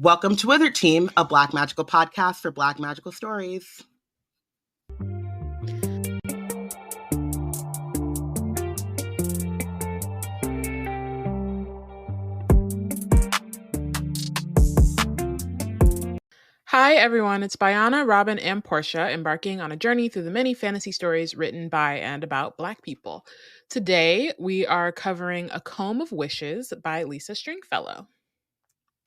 Welcome to Wizard Team, a Black Magical podcast for Black Magical stories. Hi everyone, it's Bayana, Robyn, and Porshèa embarking on a journey through the many fantasy stories written by and about Black people. Today we are covering A Comb of Wishes by Lisa Stringfellow.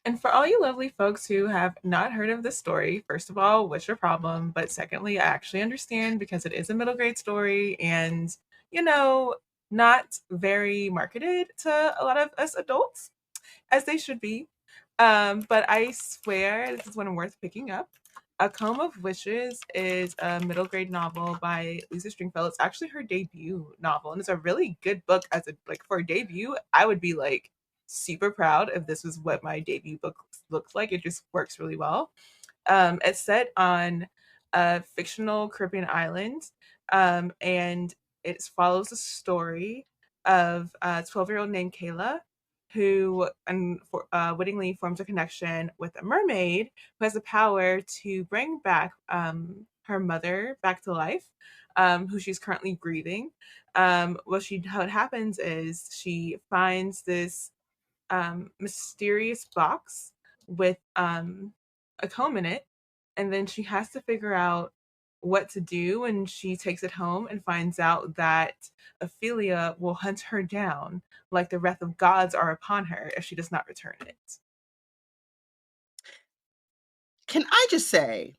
And for all you lovely folks who have not heard of this story, first of all, what's your problem? But secondly, I actually understand because it is a middle grade story and, not very marketed to a lot of us adults, as they should be. But I swear this is one worth picking up. A Comb of Wishes is a middle grade novel by Lisa Stringfellow. It's actually her debut novel, and it's a really good book. For a debut, I would be super proud if this was what my debut book looks like. It just works really well. It's set on a fictional Caribbean island, and it follows the story of a 12-year-old named Kayla who wittingly forms a connection with a mermaid who has the power to bring back her mother back to life, who she's currently grieving. What happens is she finds this mysterious box with a comb in it, and then she has to figure out what to do, and she takes it home and finds out that Ophelia will hunt her down like the wrath of gods are upon her if she does not return it. Can I just say,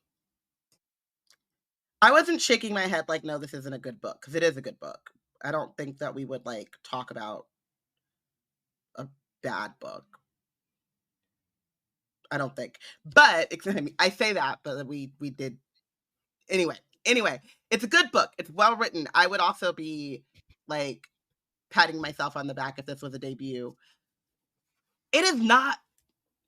I wasn't shaking my head like, no, this isn't a good book, because it is a good book. I don't think that we would talk about a bad book. I don't think. But I say that, but we did. Anyway, it's a good book. It's well written. I would also be patting myself on the back if this was a debut. It is not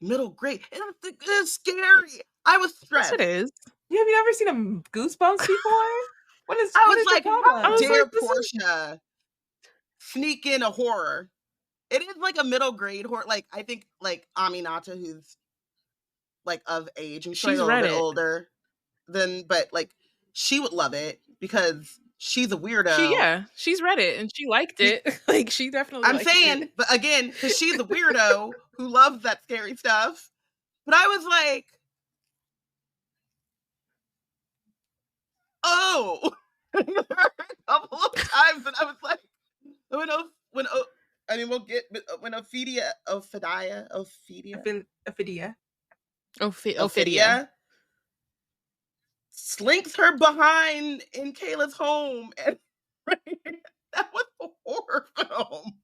middle grade. It is scary. I was stressed. Yes, it is. Have you ever seen a Goosebumps before? How dare Porshèa sneak in a horror? It is a middle grade horror. I think Aminata, who's of age and she's a little bit older than, but she would love it because she's a weirdo. She's read it and she liked it. She definitely. I'm saying, it. But again, because she's a weirdo who loves that scary stuff. But I was like, oh, a couple of times, and I was like, when Ophidia slinks her behind in Kayla's home, and that was a horror film.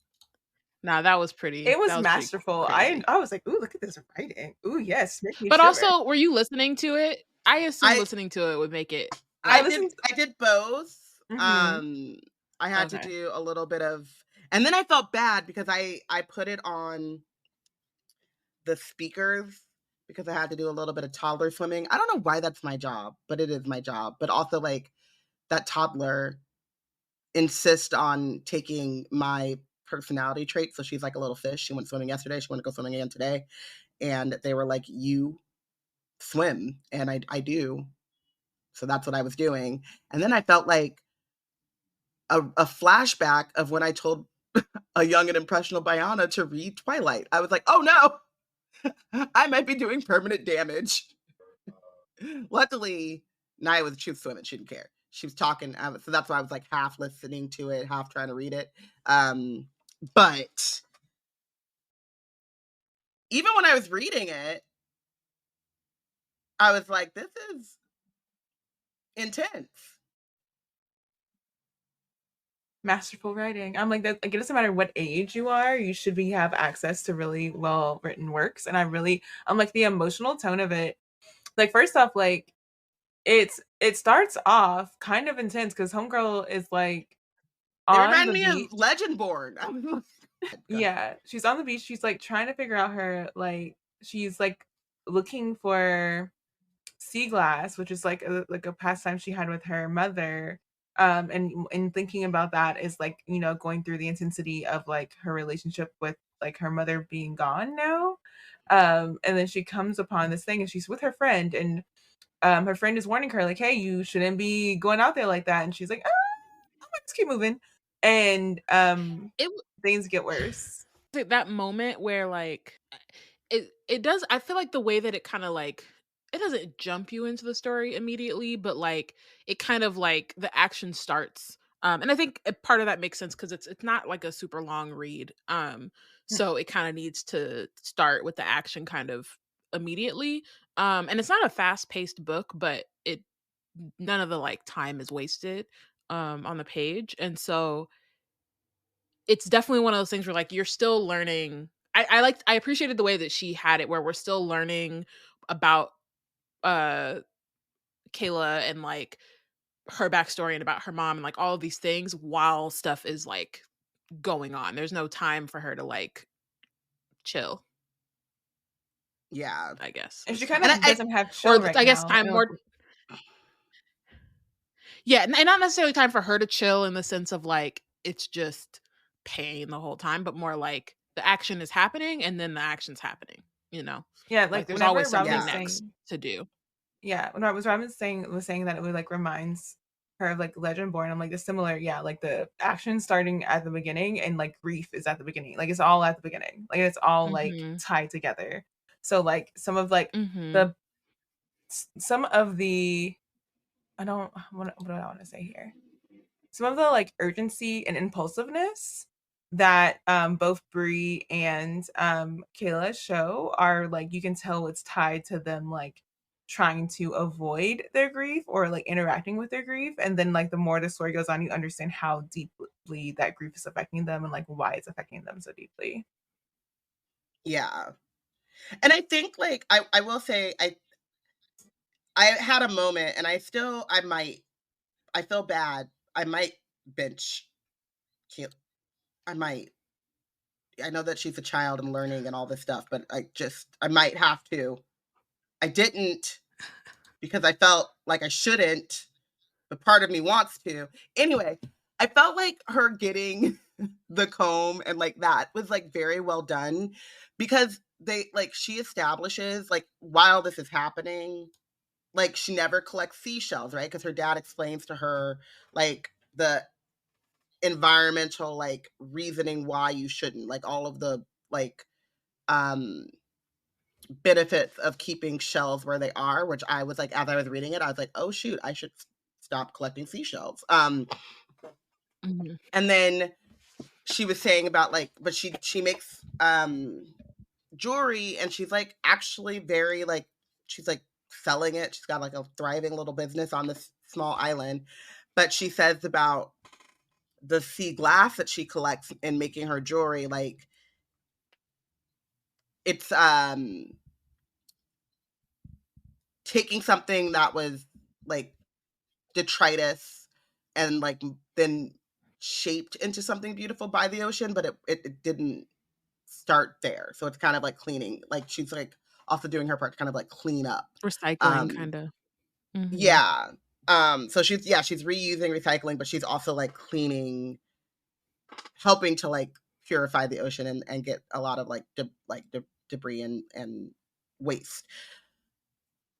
Nah, that was pretty. It was masterful. I was like, ooh, look at this writing. Ooh, yes. But also, were you listening to it? I assume listening to it would make it. I did both. Mm-hmm. I had to do a little bit of, and then I felt bad because I put it on the speakers because I had to do a little bit of toddler swimming. I don't know why that's my job, but it is my job. But also that toddler insists on taking my personality traits. So she's like a little fish. She went swimming yesterday. She wanted to go swimming again today. And they were like, you swim. And I do. So that's what I was doing. And then I felt like a flashback of when I told a young and impressionable Bayana to read Twilight. I was like, oh no, I might be doing permanent damage. Luckily, Naya was a truth swimmer. She didn't care. She was talking. So that's why I was half listening to it, half trying to read it. But even when I was reading it, I was like, this is intense. Masterful writing. I'm like, that. It doesn't matter what age you are, you should have access to really well written works. And I'm the emotional tone of it. First off, it starts off kind of intense because Homegirl is it reminded me of Legendborn. Yeah, she's on the beach. She's trying to figure out her she's looking for sea glass, which is a pastime she had with her mother. And thinking about that is going through the intensity of her relationship with her mother being gone now. And then she comes upon this thing and she's with her friend, and her friend is warning her, like, hey, you shouldn't be going out there like that. And she's like, let's keep moving. And It things get worse. that moment where like it does. I feel like the way that it kind of like it doesn't jump you into the story immediately, but like it kind of like the action starts. And I think part of that makes sense because it's not like a super long read. So it kind of needs to start with the action kind of immediately. And it's not a fast paced book, but it none of the like time is wasted on the page, and so it's definitely one of those things where like you're still learning. I appreciated the way that she had it where we're still learning about uh Kayla and like her backstory and about her mom and like all of these things while stuff is like going on. There's no time for her to like chill, Yeah. I guess. And she Is kind kind of of doesn't have or chill right I guess now. time more. Yeah, and not necessarily time for her to chill in the sense of like it's just pain the whole time, but more like the action is happening and then the action's happening, you know? Yeah, Like like there's whenever always Robyn something was Yeah. next saying, to do. yeah, when I was Robyn saying that it would like reminds her of like Legendborn. I'm like the similar, yeah, like the action starting at the beginning and like grief is at the beginning. Like it's all at the beginning. Like it's all like Mhm. tied together. So like some of like Mhm. the some of the I don't what do I want to say here? Some of the like urgency and impulsiveness that both Bree and Kayla show are like you can tell it's tied to them like trying to avoid their grief or like interacting with their grief, and then like the more the story goes on you understand how deeply that grief is affecting them and like why it's affecting them so deeply. Yeah. And I think like I will say I had a moment and I feel bad. I might bench Kayla. I might. I know that she's a child and learning and all this stuff, but I might have to. I didn't because I felt like I shouldn't, but part of me wants to. Anyway, I felt like her getting the comb and like that was like very well done because she establishes like while this is happening, like she never collects seashells, right? Because her dad explains to her like the environmental like reasoning why you shouldn't, like all of the like um benefits of keeping shells where they are, which I was like, as I was reading it, I was like, oh shoot, I should stop collecting seashells. Mhm. And then she was saying about like, but she makes jewelry and she's like actually very like she's like selling it. She's got like a thriving little business on this small island. But she says about the sea glass that she collects in making her jewelry, like it's taking something that was like detritus and like then shaped into something beautiful by the ocean, but it didn't start there. So it's kind of like cleaning, like she's like also doing her part to kind of like clean up. Recycling Um kind of. Mhm. yeah. So she's reusing, recycling, but she's also like cleaning, helping to like purify the ocean and get a lot of like debris and waste.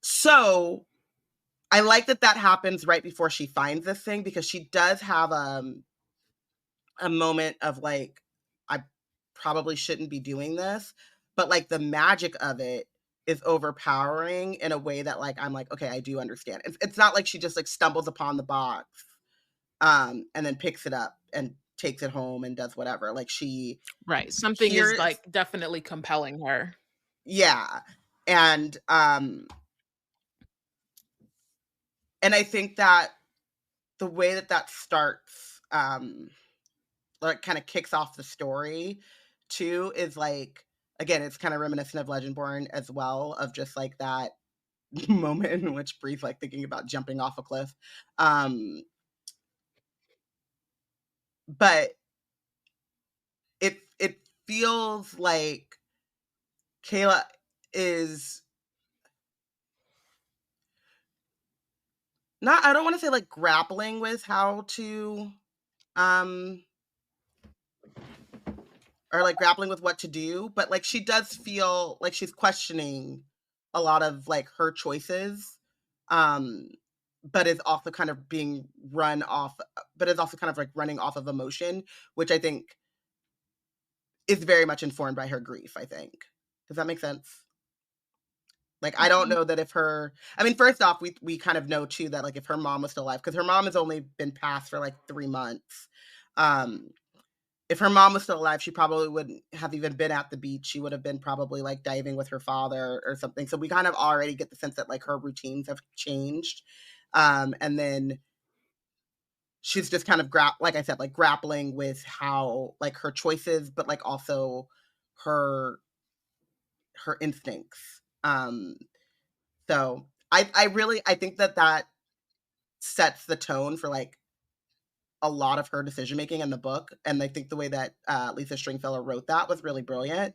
So I like that that happens right before she finds this thing because she does have a moment of like, I probably shouldn't be doing this, but like the magic of it is overpowering in a way that like I'm like, okay, I do understand. It's not like she just like stumbles upon the box and then picks it up and takes it home and does whatever. Like she Right. Something is hears, like definitely compelling her. yeah. And and I think that the way that that starts like kind of kicks off the story too is like, again, it's kind of reminiscent of Legendborn as well, of just like that moment in which Bree's like thinking about jumping off a cliff. But it feels like Kayla is not, I don't want to say like grappling with how to um or like grappling with what to do, but like she does feel like she's questioning a lot of like her choices, but is also kind of being run off, but is also kind of like running off of emotion, which I think is very much informed by her grief, I think. Does that make sense? Like, I don't know that if her, I mean, first off, we kind of know too that like if her mom was still alive, because her mom has only been passed for like 3 months. If her mom was still alive, she probably wouldn't have even been at the beach. She would have been probably like diving with her father or something. So we kind of already get the sense that like her routines have changed. And then she's just kind of like I said, like grappling with how like her choices, but like also her instincts. So I think that sets the tone for like a lot of her decision making in the book, and I think the way that Lisa Stringfellow wrote that was really brilliant.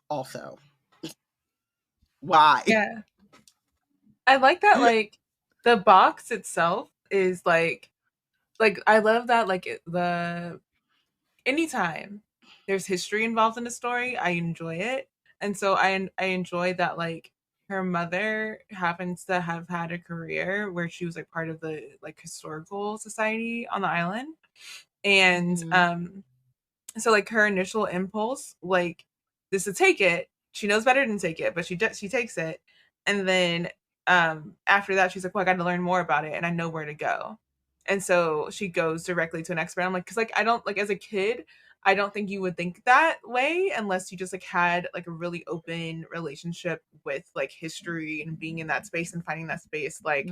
Also, why? Yeah, I like that. Like the box itself is like I love that. Like the anytime there's history involved in the story, I enjoy it. And so I enjoy that like her mother happens to have had a career where she was like part of the like historical society on the island. And so like her initial impulse like is to take it. She knows better than take it, but she takes it. And then after that she's like, well, I got to learn more about it and I know where to go. And so she goes directly to an expert. I'm like, because like I don't like as a kid, I don't think you would think that way unless you just like had like a really open relationship with like history and being in that space and finding that space like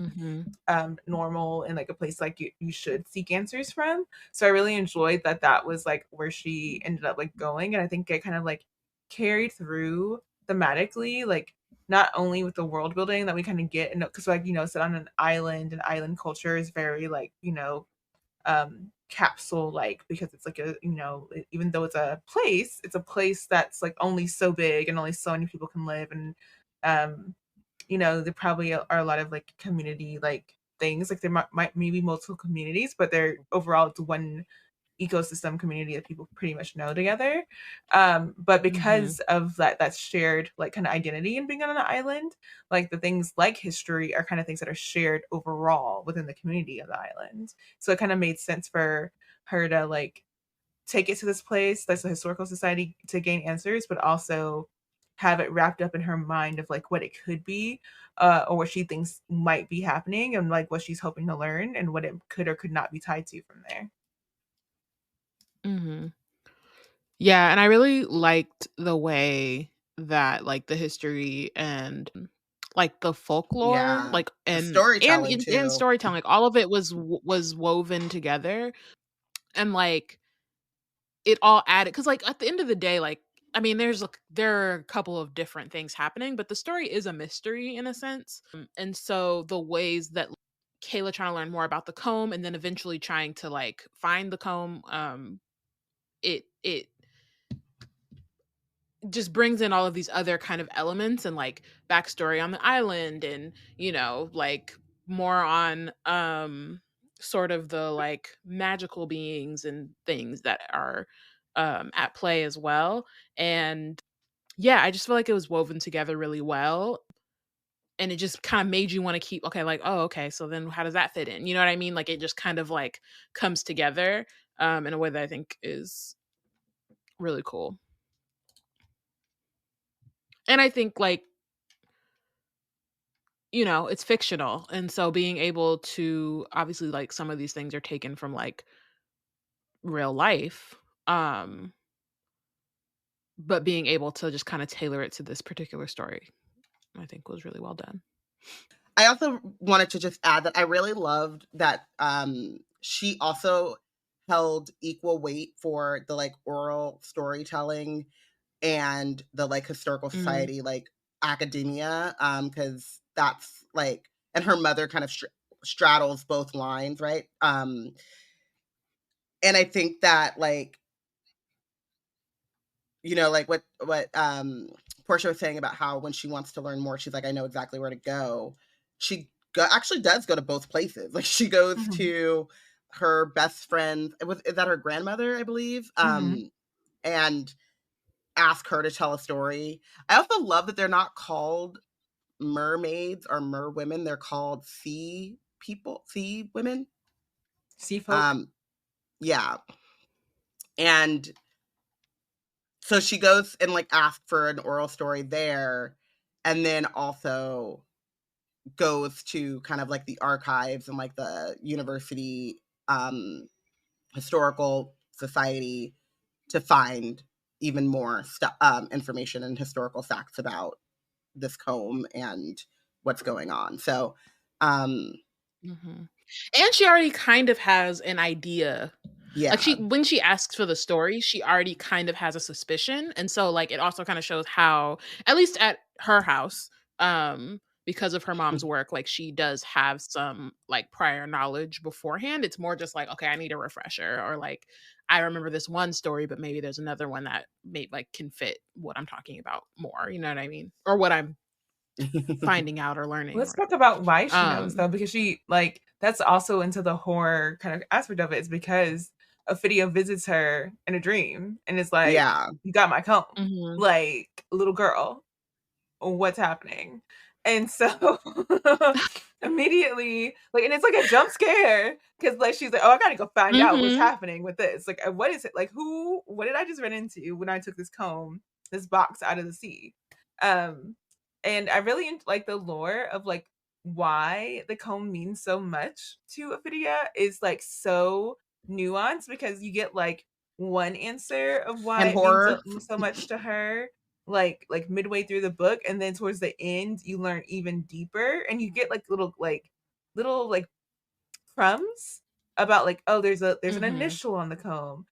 normal and like a place like you should seek answers from. So I really enjoyed that was like where she ended up like going, and I think it kind of like carried through thematically, like not only with the world building that we kind of get, and because like set on an island, and island culture is very like capsule like, because it's like a even though it's a place that's like only so big and only so many people can live, and there probably are a lot of like community like things, like there might maybe multiple communities, but they're overall it's one ecosystem community that people pretty much know together. But because of that shared like kind of identity and being on an island, like the things like history are kind of things that are shared overall within the community of the island. So it kind of made sense for her to like take it to this place that's a historical society to gain answers, but also have it wrapped up in her mind of like what it could be, or what she thinks might be happening, and like what she's hoping to learn, and what it could or could not be tied to from there. Yeah, and I really liked the way that like the history and like the folklore, like the and storytelling too. storytelling, like all of it was woven together, and like it all added, because like at the end of the day, like I mean, there are a couple of different things happening, but the story is a mystery in a sense. And so the ways that Kayla trying to learn more about the comb and then eventually trying to like find the comb, it just brings in all of these other kind of elements and like backstory on the island, and like more on sort of the like magical beings and things that are at play as well. And yeah, I just feel like it was woven together really well, and it just kind of made you want to keep, okay, like, oh, okay, so then how does that fit in, you know what I mean? Like it just kind of like comes together in a way that I think is really cool. And I think like it's fictional, and so being able to, obviously like some of these things are taken from like real life, but being able to just kind of tailor it to this particular story, I think was really well done. I also wanted to just add that I really loved that she also held equal weight for the like oral storytelling and the like historical society like academia, because that's like, and her mother kind of straddles both lines, right? And I think that like like what Porshèa was saying about how when she wants to learn more, she's like, I know exactly where to go. She actually does go to both places. Like she goes to her best friend, is that her grandmother, I believe, and ask her to tell a story. I also love that they're not called mermaids or merwomen. They're called sea people, sea women. Sea folk. Yeah. And so she goes and like asks for an oral story there, and then also goes to kind of like the archives and like the university historical society to find even more information and historical facts about this comb and what's going on. So and she already kind of has an idea. Yeah. Like when she asks for the story, she already kind of has a suspicion. And so like it also kind of shows how, at least at her house, because of her mom's work, like she does have some like prior knowledge beforehand. It's more just like, okay, I need a refresher, or like I remember this one story, but maybe there's another one that may like can fit what I'm talking about more. You know what I mean? Or what I'm finding out or learning. Let's talk about why she knows though, because she like that's also into the horror kind of aspect of it. It's because Ophidia visits her in a dream and is like, Yeah. "You got my comb, like little girl, what's happening?" And so immediately, like, and it's like a jump scare because like she's like, "Oh, I gotta go find out what's happening with this. Like, what is it? Like, what did I just run into when I took this comb, this box out of the sea?" And I really like the lore of like why the comb means so much to Ophidia is like so nuanced, because you get like one answer of why And it means horror. so much to her, like midway through the book, and then towards the end you learn even deeper, and you get like little crumbs about like, oh, there's an initial on the comb.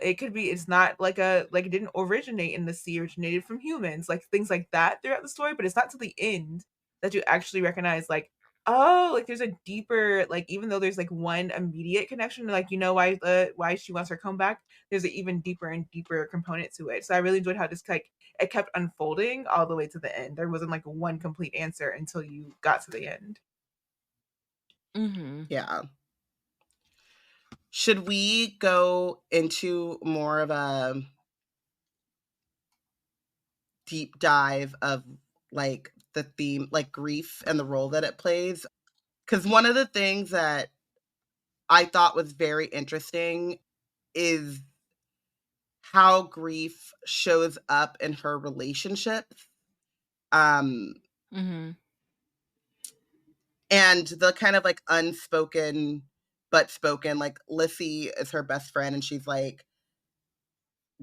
It could be, it's not like it didn't originate in the sea, originated from humans, like things like that throughout the story, but it's not till the end that you actually recognize like, oh, like there's a deeper, like even though there's like one immediate connection, like why she wants her comb back, there's an even deeper and deeper component to it. So I really enjoyed how this like it kept unfolding all the way to the end. There wasn't like one complete answer until you got to the end. Yeah. Should we go into more of a deep dive of like the theme, like grief and the role that it plays? Because one of the things that I thought was very interesting is how grief shows up in her relationships. And the kind of like unspoken but spoken, like Lissy is her best friend and she's like,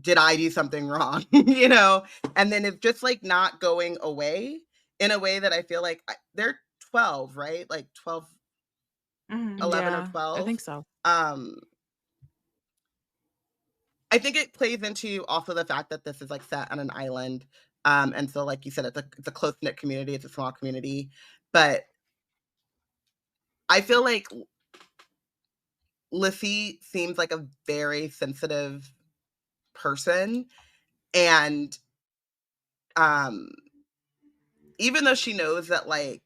did I do something wrong? You know? And then it's just like not going away in a way that I feel like they're 12, right? Like 12, 11 or 12. I think so. I think it plays into also the fact that this is like set on an island. And so like you said, it's a close-knit community, it's a small community. But I feel like Lissy seems like a very sensitive person. And even though she knows that like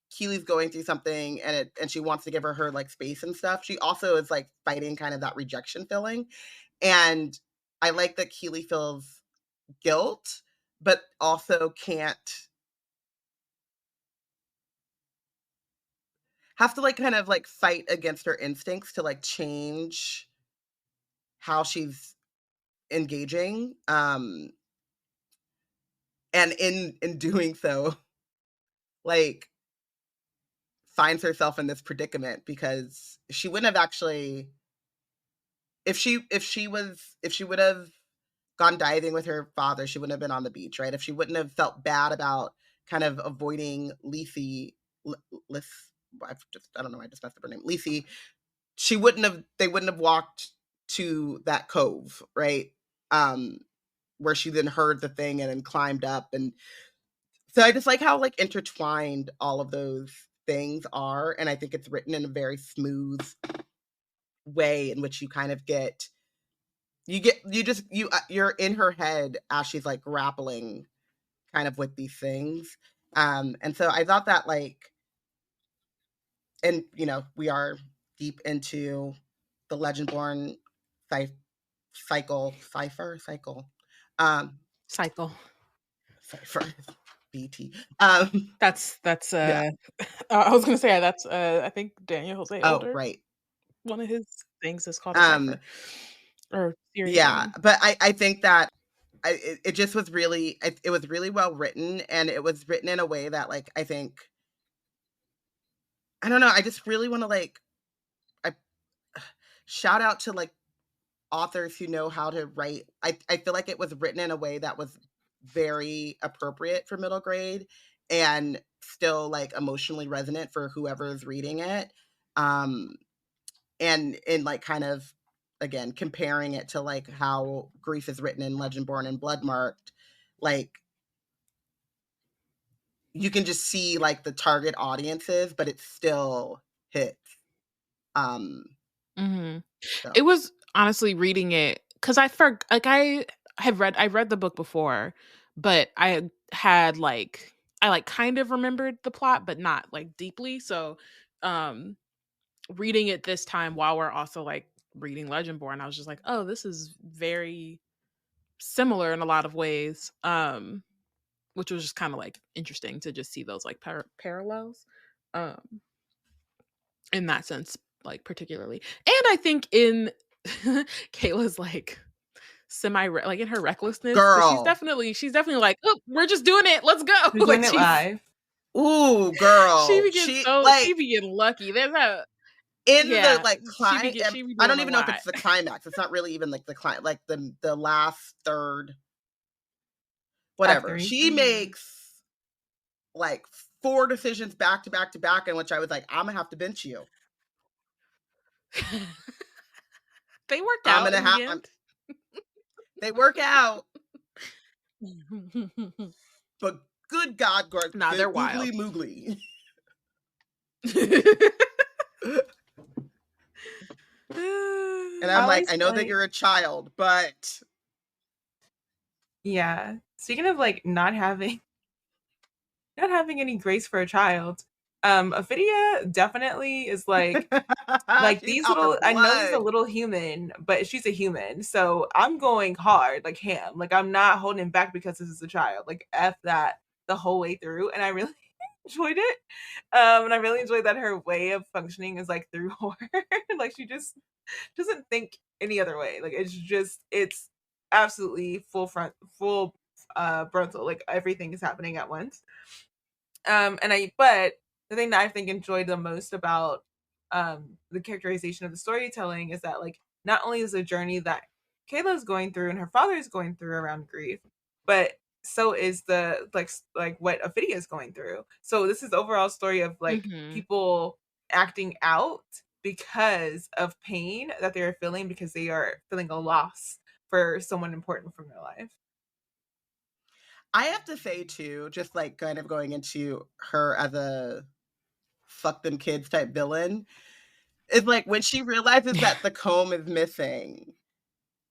Keely's going through something and she wants to give her like space and stuff, she also is like fighting kind of that rejection feeling. And I like that Keely feels guilt, but also has to like kind of like fight against her instincts to like change how she's engaging. And in doing so, like finds herself in this predicament because she wouldn't have actually, if she would have gone diving with her father, she wouldn't have been on the beach, right? If she wouldn't have felt bad about kind of avoiding Lissy, I don't know, I just messed up her name, Lissy, they wouldn't have walked to that cove, right? Where she then heard the thing and then climbed up. And so I just like how like intertwined all of those things are. And I think it's written in a very smooth way in which you kind of you're in her head as she's like grappling kind of with these things. And so I thought that like, and you know, we are deep into the Legendborn cycle. Cipher BT. That's Yeah. I was gonna say that's I think Daniel Jose Oh, Older. right. One of his things is called a cipher or series. Yeah, but I think that it just was really it was really well written, and it was written in a way that like I think I don't know. I just really want to like I shout out to like authors who know how to write. I feel like it was written in a way that was very appropriate for middle grade and still like emotionally resonant for whoever is reading it. And in like kind of again comparing it to like how grief is written in Legendborn and Bloodmarked, like you can just see like the target audiences, but it still hits. So. It was honestly reading it because I read the book before, but I had like I like kind of remembered the plot, but not like deeply. So, reading it this time while we're also like reading Legendborn, I was just like, oh, this is very similar in a lot of ways. Which was just kind of like interesting to just see those like parallels. In that sense, like particularly. And I think in Kayla's like like in her recklessness, Girl. she's definitely like, oh, we're just doing it. Let's go. We're like doing it live. Ooh, girl. She be getting she be getting lucky. There's a the like climax. I don't even know if it's the climax. It's not really even like the climax, like the last third. Whatever. She makes like 4 decisions back to back to back, in which I was like, I'm gonna have to bench you. They worked out. They work out. But good God, Gord. Nah, they're wild. Moogly. And I'm like, I know that you're a child, but yeah. Speaking of like not having any grace for a child, Ophidia definitely is like these little. I know she's a little human, but she's a human, so I'm going hard like ham. Like I'm not holding back because this is a child. Like F that the whole way through, and I really enjoyed it. And I really enjoyed that her way of functioning is like through horror. Like she just doesn't think any other way. Like it's absolutely full frontal. Like everything is happening at once. But the thing that I think enjoyed the most about the characterization of the storytelling is that like not only is a journey that Kayla's going through and her father is going through around grief, but so is the like what Ophidia is going through. So this is the overall story of like people acting out because of pain that they are feeling because they are feeling a loss for someone important from their life. I have to say too, just like kind of going into her as a fuck them kids type villain, is like when she realizes that the comb is missing,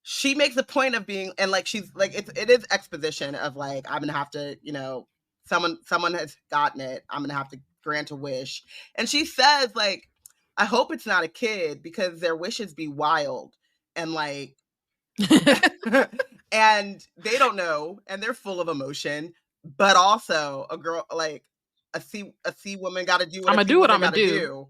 she makes a point of being, and like she's like it is exposition of like, I'm gonna have to, you know, someone has gotten it, I'm gonna have to grant a wish. And she says like, I hope it's not a kid because their wishes be wild and like and they don't know and they're full of emotion, but also a girl like a C woman got to do what I'm gonna do what I'm gonna do.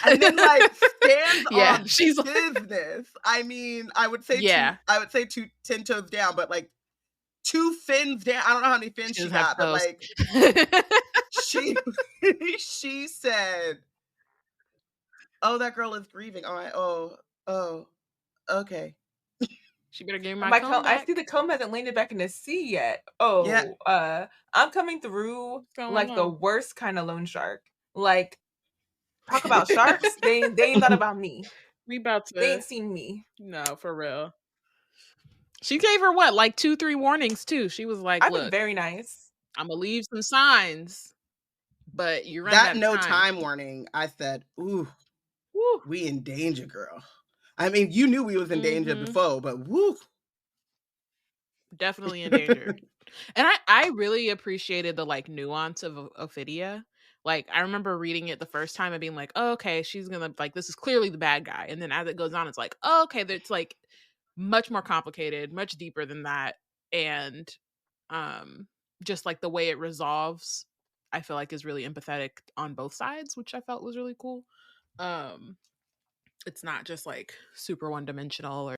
And then like stands on she's business. I mean, I would say 10 toes down, but like 2 fins down. I don't know how many fins she got, but like she said, "Oh, that girl is grieving. All right. Oh, okay." She better give me my comb back. I see the comb hasn't landed back in the sea yet. Oh, yeah. I'm coming through like the worst kind of loan shark. Like, talk about sharks. they ain't thought about me. They ain't seen me. No, for real. She gave her what, like 2-3 warnings too. She was like, I've look, been very nice. I'm gonna leave some signs, but you're running that no time warning. I said, ooh, we in danger, girl. I mean, you knew we was in danger before, but woo. Definitely in danger. And I really appreciated the like nuance of Ophidia. Like, I remember reading it the first time and being like, oh, okay, she's gonna, like, this is clearly the bad guy. And then as it goes on, it's like, oh, okay, it's like much more complicated, much deeper than that. And just like the way it resolves, I feel like is really empathetic on both sides, which I felt was really cool. It's not just like super one-dimensional or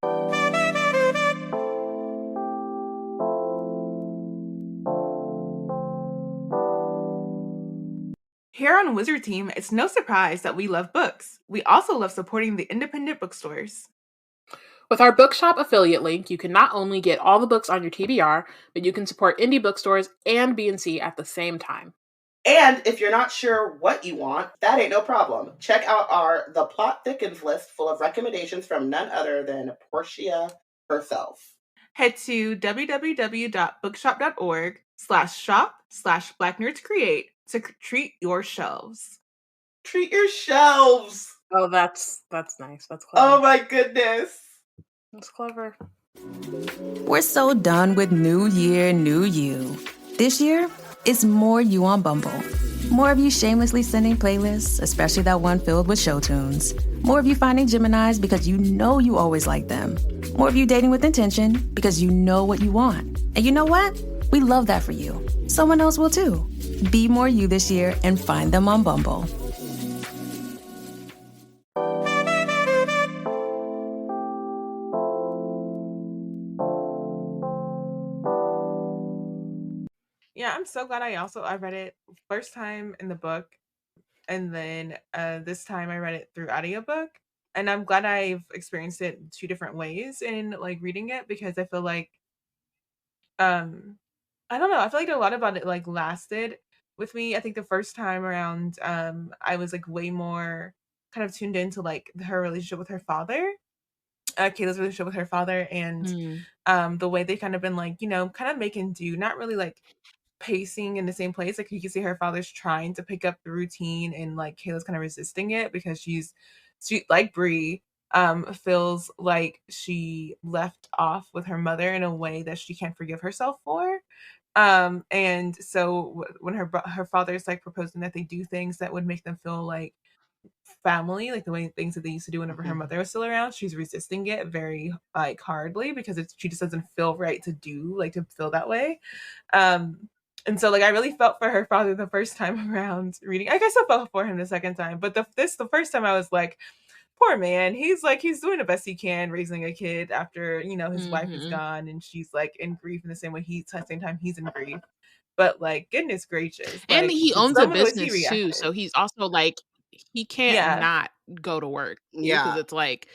Here on Wizard Team, it's no surprise that we love books. We also love supporting the independent bookstores. With our bookshop affiliate link, you can not only get all the books on your TBR, but you can support indie bookstores and B&C at the same time. And if you're not sure what you want, that ain't no problem. Check out our The Plot Thickens list full of recommendations from none other than Porshèa herself. Head to www.bookshop.org/shop/BlackNerdsCreate to treat your shelves. Treat your shelves! Oh, that's nice. That's clever. Oh my goodness. That's clever. We're so done with New Year, New You. This year, it's more you on Bumble. More of you shamelessly sending playlists, especially that one filled with show tunes. More of you finding Geminis because you know you always like them. More of you dating with intention because you know what you want. And you know what? We love that for you. Someone else will too. Be more you this year and find them on Bumble. Yeah, I'm so glad I read it first time in the book, and then this time I read it through audiobook. And I'm glad I've experienced it 2 different ways in, like, reading it, because I feel like, I don't know, I feel like a lot about it, like, lasted with me. I think the first time around, I was, like, way more kind of tuned into, like, her relationship with her father, Kayla's relationship with her father, and the way they kind of been, like, kind of making do, not really, like, pacing in the same place. Like, you can see her father's trying to pick up the routine, and, like, Kayla's kind of resisting it because she, like Bree, feels like she left off with her mother in a way that she can't forgive herself for. And so when her father's, like, proposing that they do things that would make them feel like family, like the way things that they used to do whenever her mother was still around, she's resisting it very, like, hardly, because she just doesn't feel right to do, like, to feel that way. And so, like, I really felt for her father the first time around reading. I guess I felt for him the second time, but the first time I was like, poor man. He's doing the best he can raising a kid after, his wife is gone, and she's, like, in grief in the same way at the same time he's in grief. But, like, goodness gracious, And like, he owns a some of the ways he business too, reacted. so he's also like, he can't Yeah. not go to work because Yeah. it's like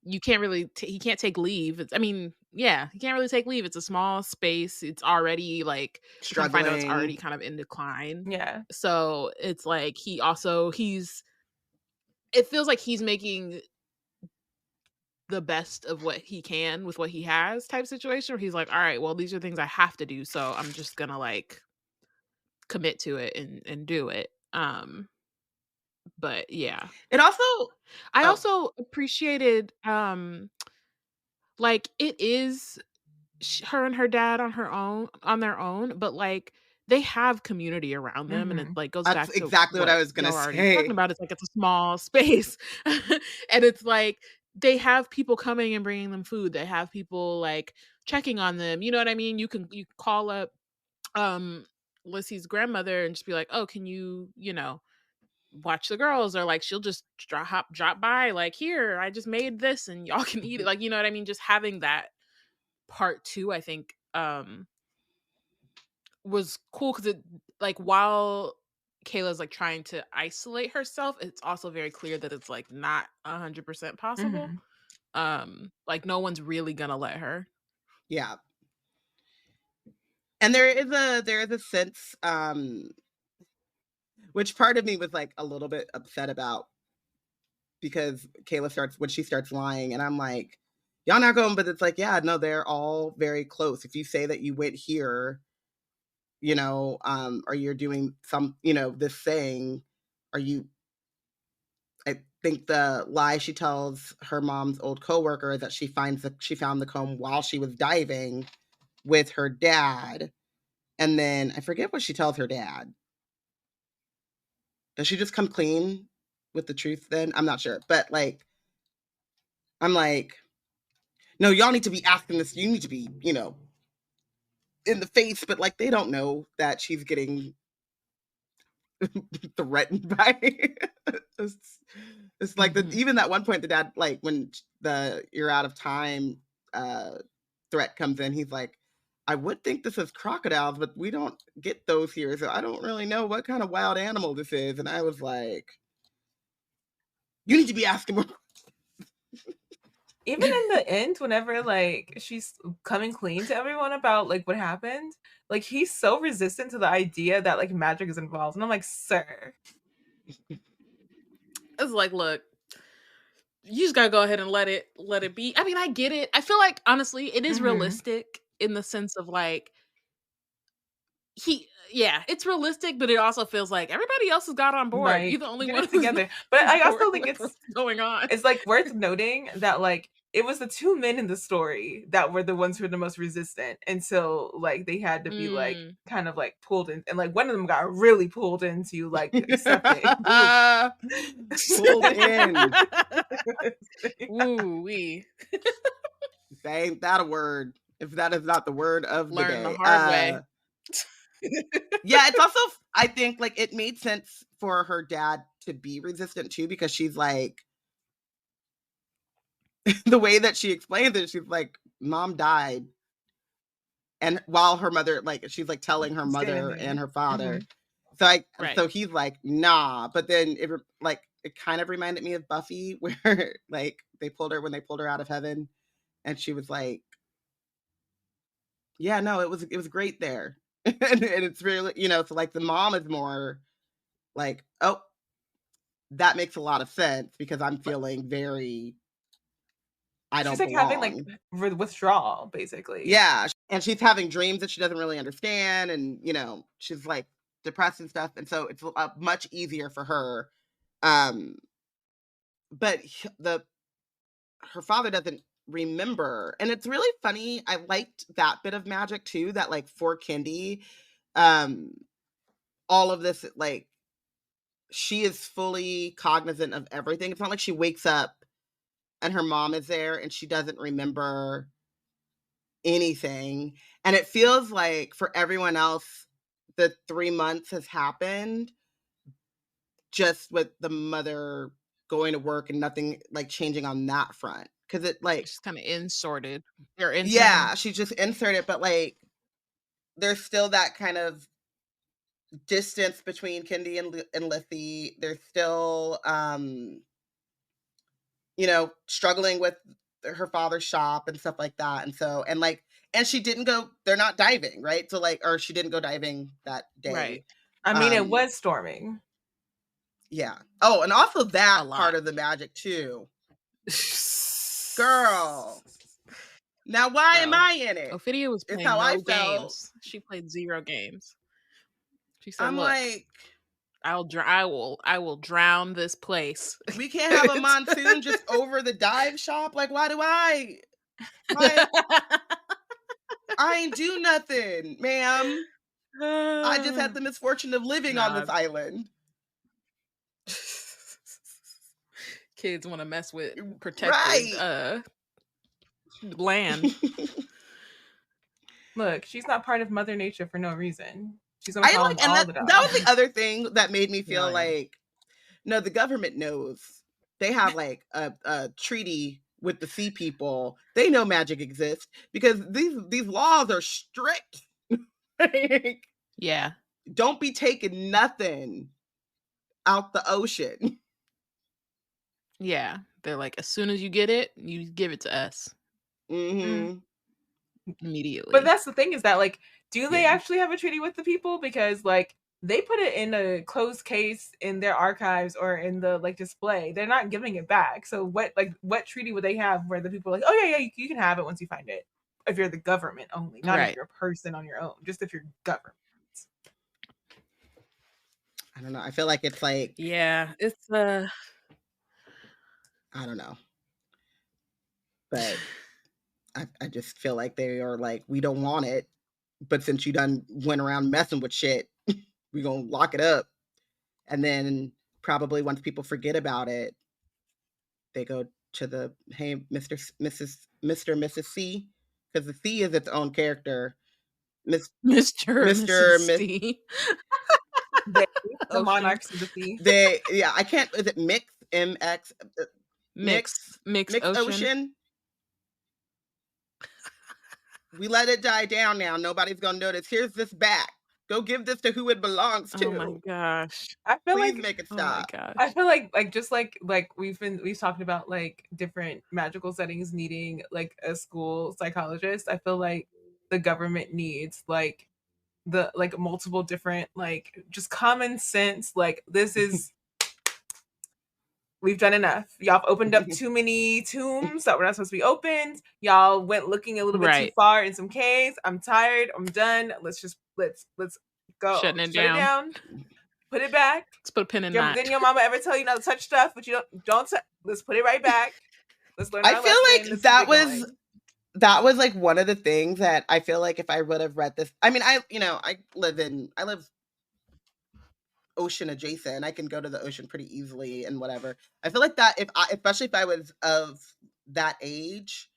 you can't really he can't take leave. I mean, yeah, he can't really take leave. It's a small space. It's already like we kind of find out it's already Struggling. kind of in decline. Yeah. So it's like it feels like he's making the best of what he can with what he has type situation where he's like, all right, well, these are things I have to do, so I'm just gonna like commit to it and do it. But yeah. It also I oh, also appreciated like it is her and her dad on their own, but like they have community around them, and it Mhm. like goes that's back to exactly what I what was y'all gonna were already talking say. about. It's like it's a small space. And it's like they have people coming and bringing them food. They have people like checking on them. You know what I mean? You call up Lissy's grandmother and just be like, "Oh, can you, watch the girls?" Or like she'll just drop by like, "Here, I just made this and y'all can eat it." Like, you know what I mean? Just having that part too, I think was cool, because it like while Kayla's like trying to isolate herself, it's also very clear that it's like not 100% possible. Mhm. Like no one's really gonna let her. Yeah. And there is a sense, which part of me was like a little bit upset about, because when she starts lying, and I'm like, y'all not going, but it's like, yeah, no, they're all very close. If you say that you went here, or you're doing this thing, are you, I think the lie she tells her mom's old coworker is that she found the comb while she was diving with her dad. And then I forget what she tells her dad. does she just come clean with the truth then? I'm not sure. But like, I'm like, no, y'all need to be asking this. You need to be, you know, in the face. But like, they don't know that she's getting threatened by it's like even that one point the dad, like when the "you're out of time" threat comes in, he's like, I would think this is crocodiles, but we don't get those here, so I don't really know what kind of wild animal this is. And I was like, you need to be asking more. Even in the end, whenever like she's coming clean to everyone about like what happened, like he's so resistant to the idea that like magic is involved, and I'm like, sir, it's like, look, you just gotta go ahead and let it be. I mean, I get it. I feel like honestly, it is realistic in the sense of like it's realistic, but it also feels like everybody else has got on board. Like, you're the only get one it together. But I also think it's going on. It's like worth noting that like it was the two men in the story that were the ones who were the most resistant until like they had to be like kind of like pulled in, and like one of them got really pulled into like accepting. Pulled in. Ooh wee. Ain't that a word? If that is not the word of the day. Learn the hard way. Yeah, it's also, I think like it made sense for her dad to be resistant too, because she's like, the way that she explains it, she's like, mom died. And while her mother, like, she's like telling her mother and her father. So he's like, nah. But then it kind of reminded me of Buffy, where like they pulled her out of heaven, and she was like, yeah, no, it was great there. and it's really, you know, so like the mom is more like, oh, that makes a lot of sense, because I'm feeling very, I don't belong. She's like having like withdrawal, basically. Yeah, and she's having dreams that she doesn't really understand, and you know, she's like depressed and stuff, and so it's much easier for her. But her father doesn't remember, and it's really funny. I liked that bit of magic too, that like for Kendi, all of this, like, she is fully cognizant of everything. It's not like she wakes up and her mom is there and she doesn't remember anything. And it feels like for everyone else, the 3 months has happened just with the mother going to work and nothing like changing on that front. Cause it like, she's kind of inserted. Yeah, she's just inserted, but like there's still that kind of distance between Kendi and Lithie. They're still, you know, struggling with her father's shop and stuff like that. And so, and she didn't go, they're not diving, right? So like, or she didn't go diving that day. Right. I mean, it was storming. Yeah. Oh, and also that part of the magic too. Girl. Now, why am I in it? Ophidia was playing no games. She played 0 games. She said, I'm look, like, I will drown this place. We can't have a monsoon just over the dive shop. Like, why do I ain't do nothing, ma'am. I just had the misfortune of living on this island. Kids want to mess with protected land. Look, she's not part of Mother Nature for no reason. She's gonna call them all the dogs. That was the other thing that made me feel like, no, the government knows. They have like a treaty with the sea people. They know magic exists because these laws are strict. Yeah. Don't be taking nothing out the ocean. Yeah. They're like, as soon as you get it, you give it to us. Mm-hmm. Immediately. But that's the thing, is that like, do they actually have a treaty with the people? Because like they put it in a closed case in their archives or in the like display. They're not giving it back. So what treaty would they have where the people are like, oh yeah, you can have it once you find it? If you're the government only, not if you're a person on your own, just if you're government. I don't know. I feel like it's like, yeah, it's I don't know. But I just feel like they are like, we don't want it. But since you done went around messing with shit, we gonna lock it up. And then probably once people forget about it, they go to the, hey, Mr. Mrs. C, because the C is its own character. Mr. Mr. Mrs. C. The Ocean. monarchs of the sea. I can't, is it Mix? MX? Mix Ocean. We let it die down now. Nobody's gonna notice. Here's this back. Go give this to who it belongs to. Oh my gosh. I feel Please like make it stop. Oh my gosh. I feel like just like we've talked about like different magical settings needing like a school psychologist. I feel like the government needs like the like multiple different like just common sense, like this is we've done enough. Y'all have opened up too many tombs that were not supposed to be opened. Y'all went looking a little bit too far in some caves. I'm tired. I'm done. Let's go. Shut it down. Put it back. Let's put a pin in that. Didn't your mama ever tell you not to touch stuff? But you don't. Let's put it right back. Let's learn. I feel like that was like one of the things that I feel like if I would have read this, I mean, I live ocean adjacent. I can go to the ocean pretty easily and whatever. I feel like that especially if I was of that age,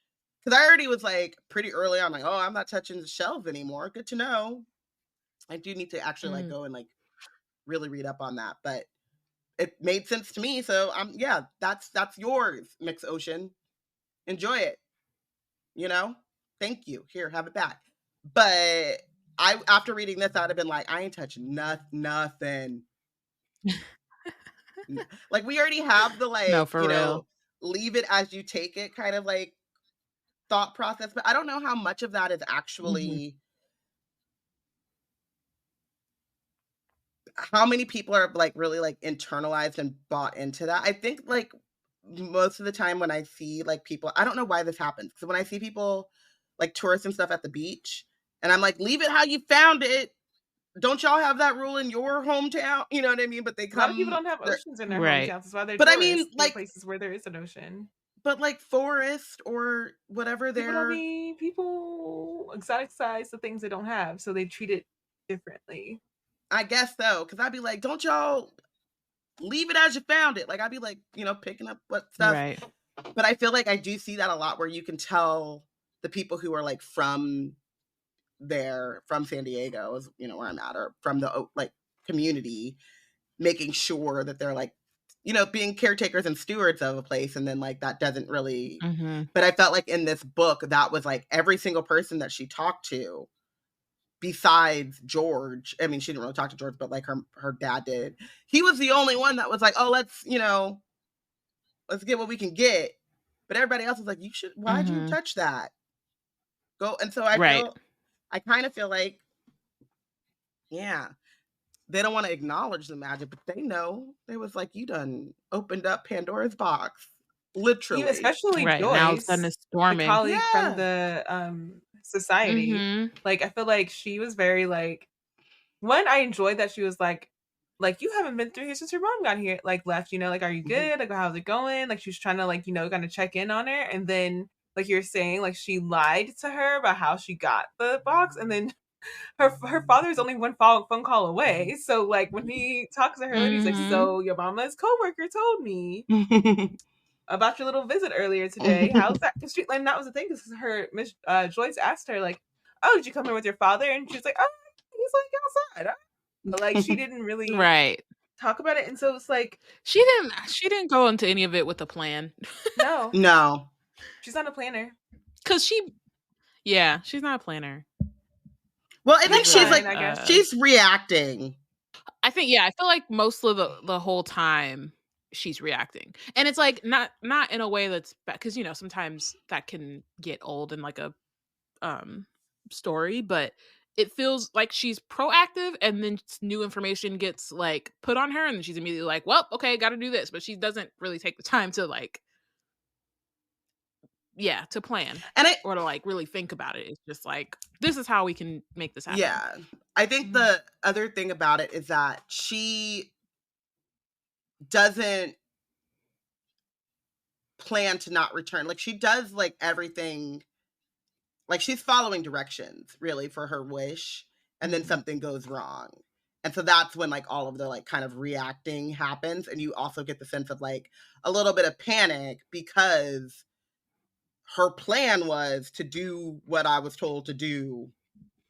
because I already was like pretty early on, like, oh, I'm not touching the shelves anymore. Good to know. I do need to actually like go and like really read up on that, but it made sense to me. So that's yours, Mix Ocean. Enjoy it. Thank you. Here, have it back. But after reading this, I'd have been like, I ain't touching nothing. Like we already have the like, no, for real. Leave it as you take it kind of like thought process, but I don't know how much of that is actually how many people are like really like internalized and bought into that. I think like most of the time when I see like people, I don't know why this happens. So when I see people like tourists and stuff at the beach and I'm like, leave it how you found it. Don't y'all have that rule in your hometown? You know what I mean? But they come. A lot of people don't have oceans in their hometowns. That's why they're tourists. I mean, like places where there is an ocean. But like forest or whatever, people exoticize the things they don't have, so they treat it differently. I guess so, because I'd be like, don't y'all leave it as you found it? Like I'd be like, picking up what stuff. Right. But I feel like I do see that a lot, where you can tell the people who are like from San Diego, is where I'm at, or from the like community, making sure that they're like being caretakers and stewards of a place, and then like that doesn't really but I felt like in this book that was like every single person that she talked to besides George. I mean, she didn't really talk to George, but like her dad did. He was the only one that was like, oh, let's get what we can get. But everybody else was like, why'd you touch that? Go. And so I kind of feel like, they don't want to acknowledge the magic, but they know. They was like, you done opened up Pandora's box. Literally. Especially right. Joyce, now it's done this storming. the colleague from the society. Like, I feel like she was very like, one, I enjoyed that she was like, you haven't been through here since your mom got here, like left, like, are you good? Like, how's it going? Like, she was trying to like, kind of check in on her. And then like you're saying, like she lied to her about how she got the box. And then her father is only one phone call away. So like when he talks to her, he's like, so your mama's coworker told me about your little visit earlier today. How's that? And that was the thing, because Miss Joyce asked her like, oh, did you come here with your father? And she was like, oh, he's like outside. But like she didn't really talk about it. And so it's like she didn't go into any of it with a plan. No, she's not a planner, because she's not a planner. Well, I think she's like, she's reacting. I think, I feel like most of the whole time she's reacting. And it's like, not in a way that's bad, because, sometimes that can get old in like a story, but it feels like she's proactive, and then new information gets like put on her, and then she's immediately like, well, okay, gotta do this. But she doesn't really take the time to like, to plan or to like really think about it. It's just like, this is how we can make this happen. Yeah. I think the other thing about it is that she doesn't plan to not return. Like she does like everything, like she's following directions really for her wish, and then something goes wrong. And so that's when like all of the like kind of reacting happens. And you also get the sense of like a little bit of panic because her plan was to do what I was told to do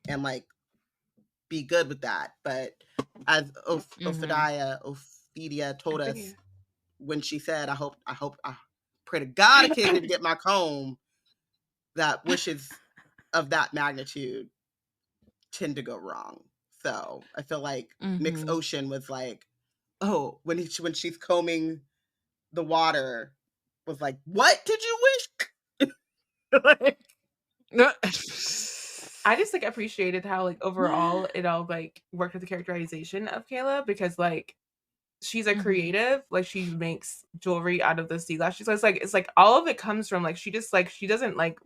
and like be good with that. But as Ophelia told us when she said, I pray to God a kid didn't get my comb, that wishes of that magnitude tend to go wrong. So I feel like Mix Ocean was like, oh, when she's combing the water, was like, what did you wish? I just like appreciated how like overall it all like worked with the characterization of Kayla, because like she's a creative, like she makes jewelry out of the sea glass. So it's like all of it comes from like she doesn't like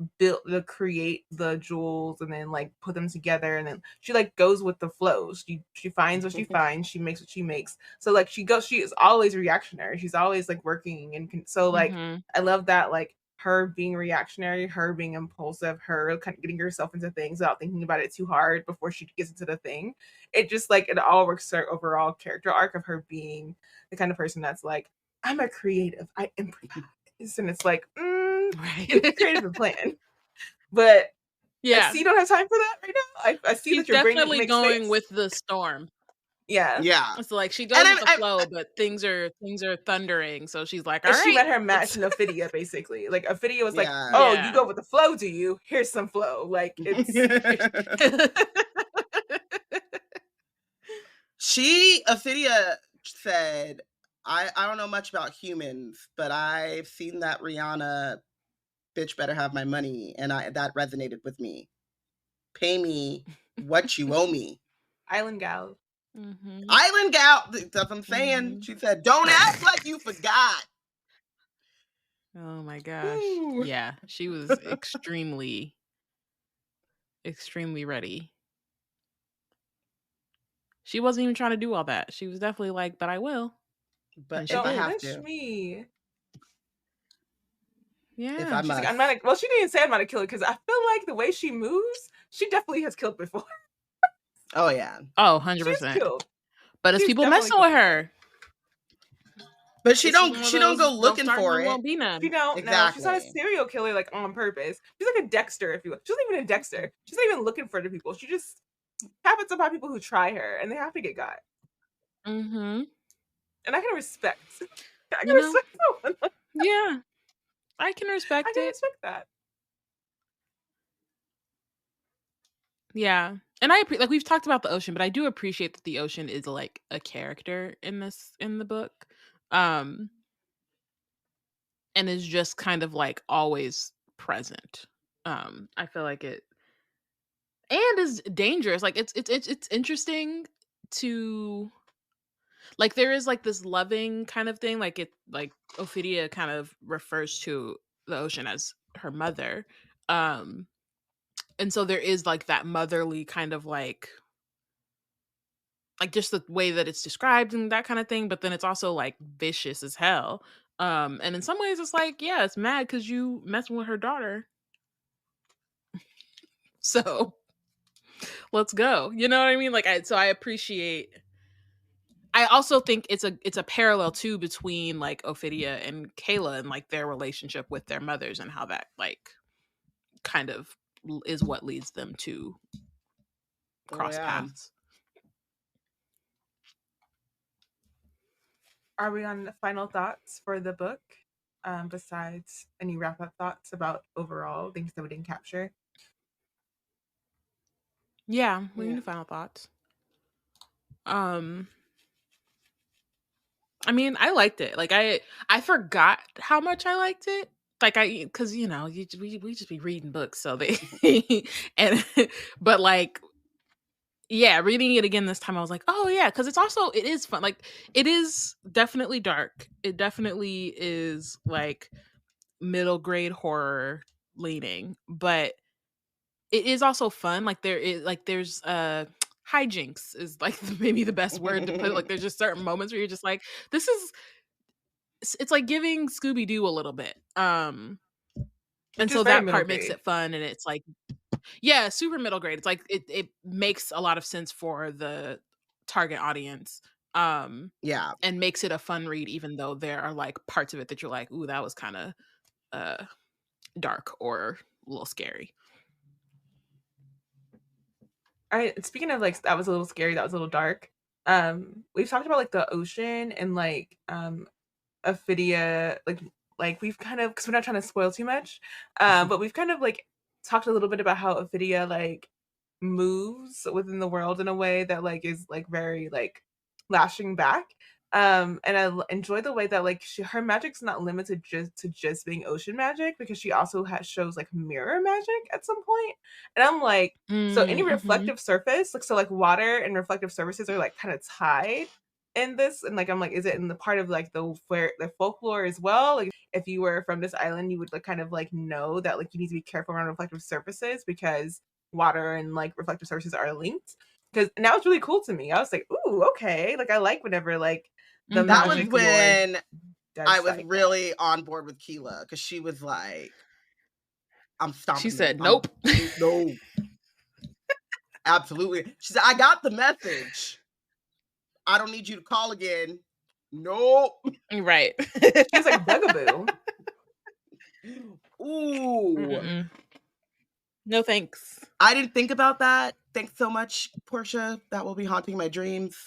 create the jewels and then like put them together, and then she like goes with the flow. She finds what she finds, she makes what she makes. So like she is always reactionary. She's always like working, and so like I love that, like her being reactionary, her being impulsive, her kind of getting herself into things without thinking about it too hard before she gets into the thing. It just like it all works her overall character arc of her being the kind of person that's like, I'm a creative, I improvise, and it's like, right, creative and plan. But I see you don't have time for that right now. I see that you're definitely going with the storm. Yeah. It's like she goes with the flow, but things are thundering. So she's like, all right. She met her match in Ophelia, basically. Like Ophelia was like, oh, you go with the flow, do you? Here's some flow. Like it's Ophelia said, I don't know much about humans, but I've seen that Rihanna bitch better have my money, and that resonated with me. Pay me what you owe me. Island gal. Island gal. That's what I'm saying. She said, don't act like you forgot. Oh my gosh. Ooh. Yeah, she was extremely ready. She wasn't even trying to do all that. She was definitely like, but I will. But if I have to. Me. Yeah. She's like, I'm not well, she didn't say I'm not a killer, because I feel like the way she moves, she definitely has killed before. Oh yeah. Oh, 100%. But it's people messing with her. But she don't go looking for it. Won't be none. She don't. Exactly. No, she's not a serial killer like on purpose. She's like a Dexter, if you will. She's not even a Dexter. She's not even looking for the people. She just happens upon people who try her, and they have to get got. And I can respect. I can respect someone. Yeah, I can respect it. I can respect that. Yeah, and I like we've talked about the ocean, but I do appreciate that the ocean is like a character in the book. And is just kind of like always present. I feel like it and is dangerous. Like it's interesting to like there is like this loving kind of thing. Like it like Ophelia kind of refers to the ocean as her mother. And so there is like that motherly kind of like just the way that it's described and that kind of thing, but then it's also like vicious as hell. And in some ways it's like, yeah, it's mad because you messing with her daughter. So let's go. You know what I mean? Like I appreciate I also think it's a parallel too between like Ophelia and Kayla and like their relationship with their mothers and how that like kind of is what leads them to cross paths. Are we on final thoughts for the book? Besides any wrap-up thoughts about overall things that we didn't capture? Yeah, we need final thoughts. I mean, I liked it. Like I forgot how much I liked it. Like because you know we just be reading books, so they and but like yeah, reading it again this time, I was like, oh yeah, because it is fun. Like it is definitely dark. It definitely is like middle grade horror leaning, but it is also fun. Like there's hijinks is like maybe the best word to put it. Like there's just certain moments where you're just like, it's like giving Scooby-Doo a little bit. And so that part makes it fun, and it's like, yeah, super middle grade. It's like it makes a lot of sense for the target audience. Yeah. And makes it a fun read, even though there are like parts of it that you're like, ooh, that was kind of dark or a little scary. All right, speaking of like that was a little scary, that was a little dark. We've talked about like the ocean and like Ophidia, like we've kind of, because we're not trying to spoil too much, but we've kind of like talked a little bit about how Ophidia like moves within the world in a way that like is like very like lashing back. And I enjoy the way that like her magic's not limited just being ocean magic, because she also shows like mirror magic at some point. And I'm like, so any reflective surface, like so like water and reflective surfaces are like kind of tied in this, and like I'm like, is it in the part of like the folklore as well? Like if you were from this island, you would like kind of like know that like you need to be careful around reflective surfaces because water and like reflective surfaces are linked. Because and that was really cool to me. I was like, ooh, okay, like I like whenever like the that was magic when I was like really on board with Keela, because she was like, I'm stopping. She said, nope. No. Absolutely. She said, I got the message. I don't need you to call again. Nope. Right. She was like bugaboo. Ooh. Mm-mm. No thanks. I didn't think about that. Thanks so much, Porshèa. That will be haunting my dreams.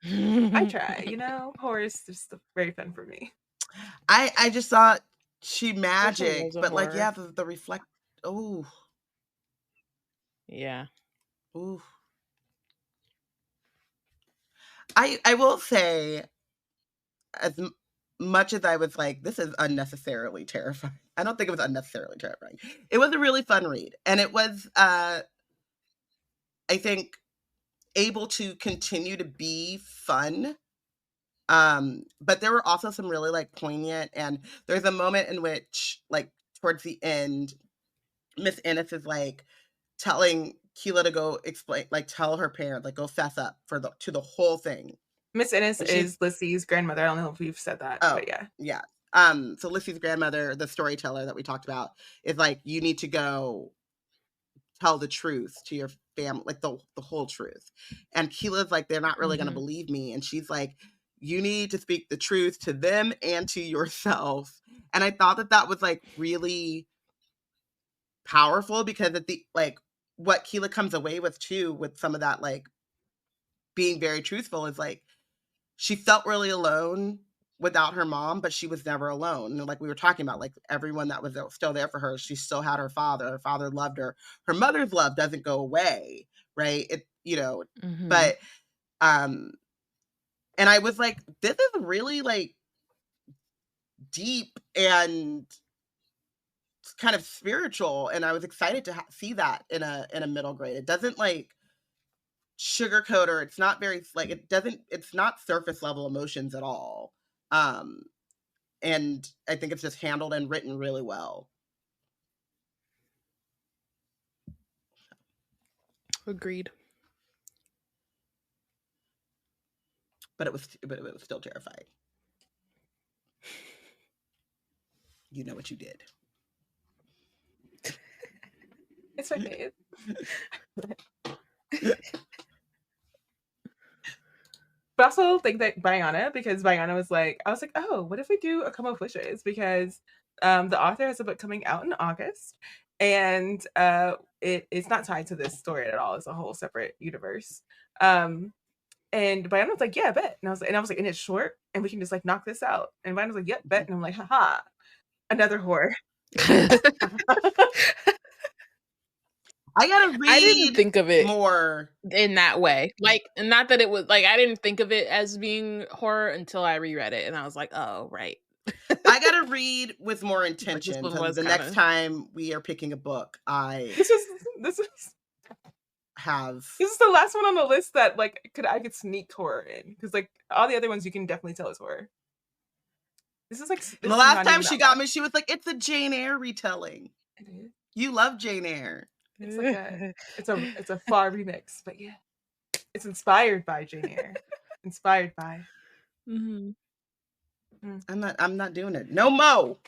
I try, you know, horror is just very fun for me. I just thought she magic, but like, yeah, the reflect. Oh. Yeah. Ooh. I will say, as much as I was like, this is unnecessarily terrifying, I don't think it was unnecessarily terrifying. It was a really fun read, and it was, I think, able to continue to be fun. But there were also some really like poignant, and there's a moment in which, like towards the end, Miss Ennis is like telling Keela to go explain, like tell her parents, like go fess up to the whole thing. Miss Ennis is Lissy's grandmother. I don't know if we've said that, but yeah. Yeah. So Lissy's grandmother, the storyteller that we talked about, is like, you need to go tell the truth to your family, like the whole truth. And Keela's like, they're not really going to believe me. And she's like, you need to speak the truth to them and to yourself. And I thought that was like really powerful, because at the like what Keela comes away with too, with some of that like being very truthful, is like she felt really alone without her mom, but she was never alone. And like we were talking about, like everyone that was still there for her, she still had her father. Her father loved her. Her mother's love doesn't go away, right? It, you know, but and I was like, this is really like deep and kind of spiritual, and I was excited to see that in a middle grade. It doesn't like sugarcoat, or it's not very like, it's not surface level emotions at all. And I think it's just handled and written really well. Agreed. But it was still terrifying. You know what you did. It's okay. But also think that because Bayana was like, I was like, oh, what if we do A Come of Wishes? Because the author has a book coming out in August, and it's not tied to this story at all. It's a whole separate universe. And Bayana was like, yeah, bet. And I was like, and it's short, and we can just like knock this out. And Bayana was like, yep, bet. And I'm like, haha, another horror. I gotta read. I didn't think of it more in that way. Like, not that it was like, I didn't think of it as being horror until I reread it, and I was like, oh, right. I gotta read with more intention. Like, the next time we are picking a book, this is this is the last one on the list that like I could sneak horror in, because like all the other ones you can definitely tell is horror. This is like the last time she got me, she was like, it's a Jane Eyre retelling. It is. You love Jane Eyre. It's like it's a far remix, but yeah, it's inspired by Jane Eyre. Inspired by. I'm not doing it. No mo.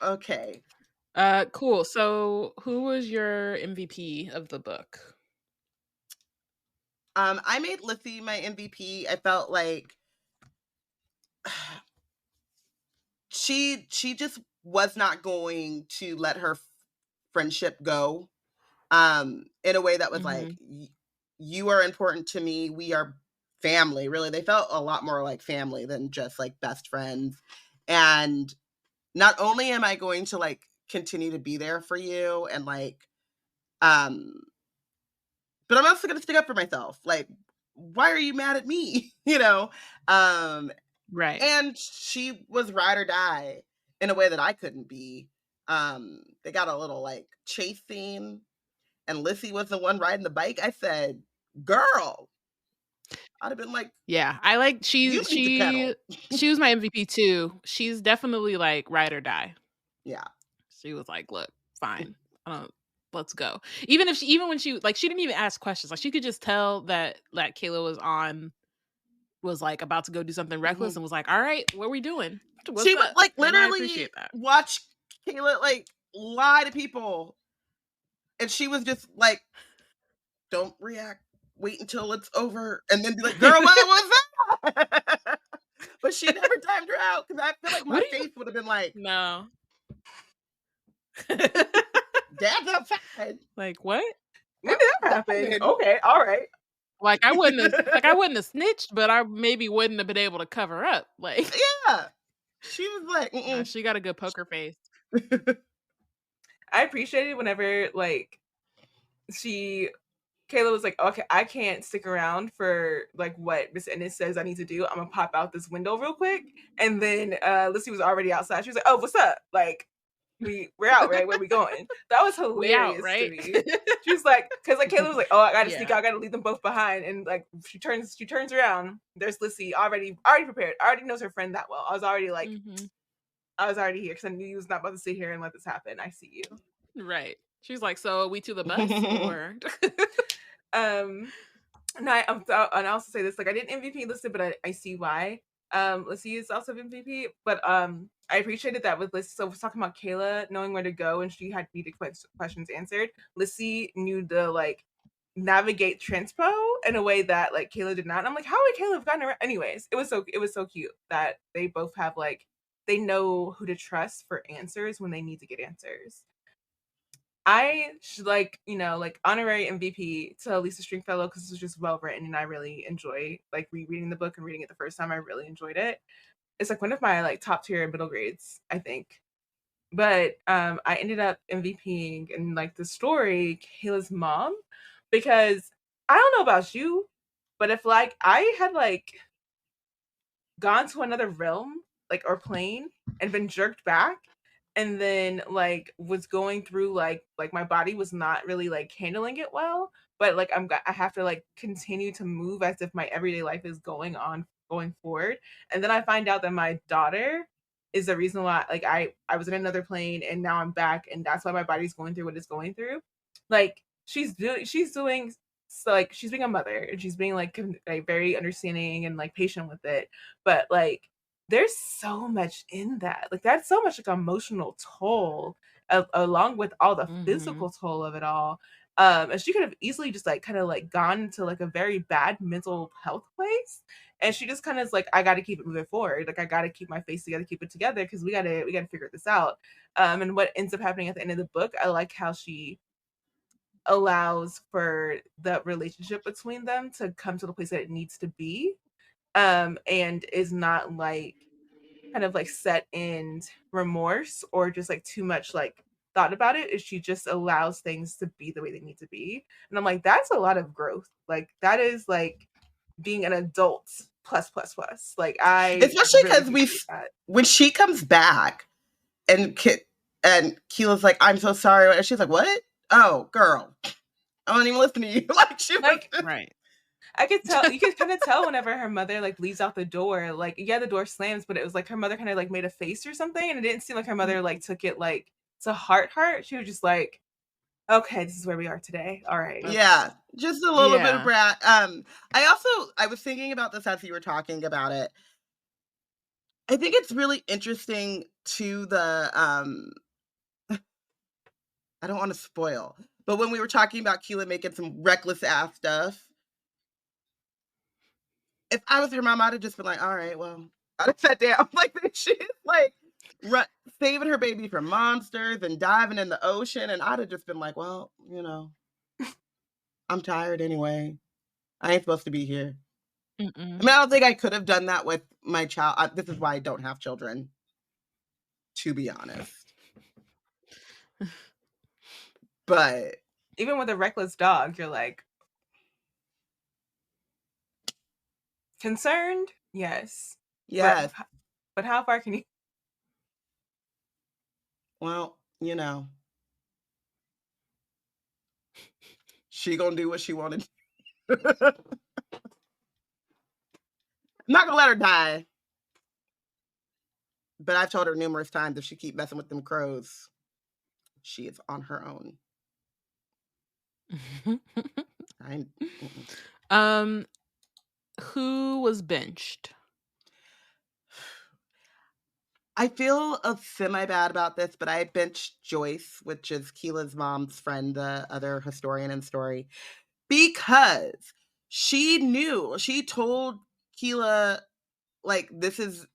Okay. Cool. So who was your MVP of the book? I made Lissy my MVP. I felt like she just was not going to let her friendship go in a way that was like, you are important to me, we are family. Really, they felt a lot more like family than just like best friends. And not only am I going to like continue to be there for you and like but I'm also going to stick up for myself. Like, why are you mad at me? You know? Right. And she was ride or die in a way that I couldn't be. They got a little like chase scene, and Lissy was the one riding the bike. I said, girl. I'd have been like, yeah, I like you need to pedal. She was my MVP too. She's definitely like ride or die. Yeah. She was like, look, fine. Let's go. Even when she like, she didn't even ask questions. Like, she could just tell that Kayla was like about to go do something reckless and was like, all right, what are we doing? What's she up? would like And I literally appreciate that. watch Kayla like lie to people. And she was just like, don't react. Wait until it's over. And then be like, girl, what was that? But she never timed her out because I feel like my face would have been like, no. Dad's outside. Like, what? When did that happen? Okay, all right. Like, I wouldn't have snitched, but I maybe wouldn't have been able to cover up. Like, yeah. She was like, no, she got a good poker face. I appreciated whenever like Kayla was like, okay, I can't stick around for like what Miss Ennis says I need to do. I'm gonna pop out this window real quick. And then Lissy was already outside. She was like, oh, what's up? Like, we're out, right? Where we going? That was hilarious to me. She was like, because like Kayla was like, oh, I gotta sneak out, I gotta leave them both behind. And like she turns around. There's Lissy already prepared. Already knows her friend that well. I was already like, I was already here because I knew you was not about to sit here and let this happen. I see you. Right. She's like, so are we to the bus or? No, and I also say this, like I didn't MVP Lissy, but I see why. Lissy is also MVP, but I appreciated that with Lissy. So we're talking about Kayla knowing where to go, and she had needed questions answered. Lissy knew to like navigate transpo in a way that like Kayla did not. And I'm like, how would Kayla have gotten around? Anyways, it was so cute that they both have like they know who to trust for answers when they need to get answers. I should like, like honorary MVP to Lisa Stringfellow because this was just well written and I really enjoy like rereading the book and reading it the first time. I really enjoyed it. It's like one of my like top tier middle grades, I think. But I ended up MVPing in like the story Kayla's mom because I don't know about you, but if like I had like gone to another realm like or plane and been jerked back and then like was going through like my body was not really like handling it well, but like I have to like continue to move as if my everyday life is going forward, and then I find out that my daughter is the reason why like I was in another plane and now I'm back and that's why my body's going through what it's going through. Like she's doing so like she's being a mother and she's being like very understanding and like patient with it, but like there's so much in that. Like that's so much like emotional toll along with all the physical toll of it all. And she could have easily just like kind of like gone to like a very bad mental health place. And she just kind of is like, I got to keep it moving forward. Like I got to keep my face together, keep it together because we got to figure this out. And what ends up happening at the end of the book, I like how she allows for the relationship between them to come to the place that it needs to be. And is not like kind of like set in remorse or just like too much like thought about it. Is she just allows things to be the way they need to be. And I'm like, that's a lot of growth. Like that is like being an adult plus. Like I especially because when she comes back and Keela's like, I'm so sorry. And she's like, what? Oh, girl. I don't even listen to you. Like she like right. I could tell, you could kind of tell whenever her mother like leaves out the door, like, yeah, the door slams, but it was like her mother kind of like made a face or something. And it didn't seem like her mother like took it like to heart. She was just like, okay, this is where we are today. All right. Yeah. Just a little bit of brat. I was thinking about this as you were talking about it. I think it's really interesting to the, I don't want to spoil, but when we were talking about Keela making some reckless ass stuff, if I was her mom, I'd have just been like, all right, well, I'd have sat down. Like, she's like saving her baby from monsters and diving in the ocean. And I'd have just been like, well, you know, I'm tired anyway. I ain't supposed to be here. I mean, I don't think I could have done that with my child. This is why I don't have children, to be honest. But even with a reckless dog, you're like, concerned? Yes. Yes. But how far can you? Well, you know, she gonna do what she wanted. I'm not gonna let her die. But I've told her numerous times, if she keep messing with them crows, she is on her own. Who was benched? I feel semi-bad about this, but I benched Joyce, which is Keela's mom's friend, the other historian in story, because she told Keela, like, this is,